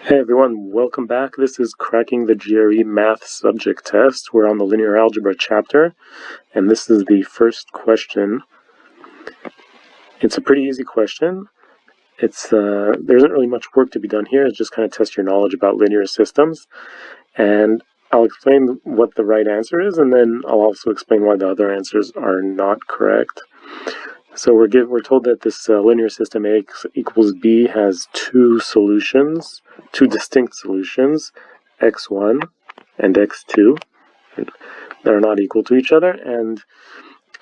Hey everyone, welcome back. This is Cracking the GRE Math Subject Test. We're on the linear algebra chapter, and this is the first question. It's a pretty easy question. There isn't really much work to be done here. It's just kind of test your knowledge about linear systems, and I'll explain what the right answer is, and then I'll also explain why the other answers are not correct. So we're told that this linear system Ax equals b has two distinct solutions, x1 and x2, that are not equal to each other, and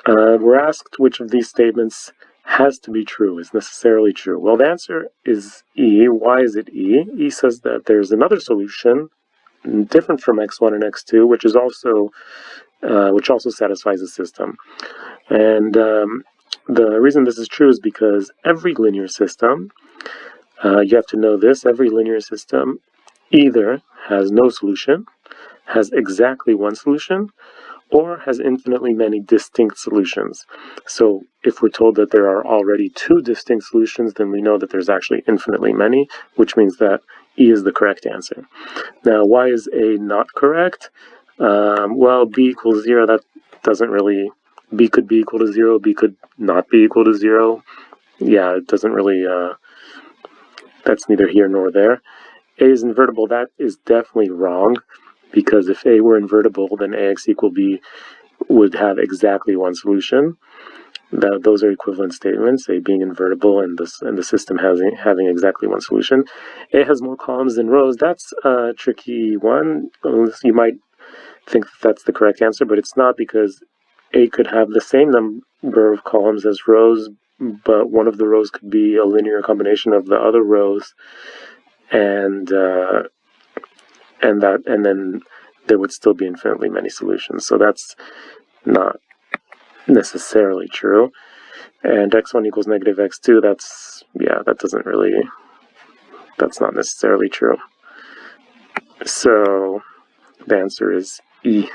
we're asked which of these statements has to be true, is necessarily true. Well, the answer is E. Why is it E? E says that there's another solution different from x1 and x2, which also satisfies the system. And the reason this is true is because every linear system, you have to know this, every linear system either has no solution, has exactly one solution, or has infinitely many distinct solutions. So if we're told that there are already two distinct solutions, then we know that there's actually infinitely many, which means that E is the correct answer. Now, why is A not correct? Well, B equals 0, that doesn't really... B could be equal to 0, B could not be equal to 0. Yeah, it doesn't really, that's neither here nor there. A is invertible, that is definitely wrong, because if A were invertible, then Ax equal B would have exactly one solution. Those are equivalent statements, A being invertible and the system having exactly one solution. A has more columns than rows, that's a tricky one. You might think that's the correct answer, but it's not, because A could have the same number of columns as rows, but one of the rows could be a linear combination of the other rows, and then there would still be infinitely many solutions. So that's not necessarily true. And x1 equals negative x2, that's not necessarily true. So the answer is E.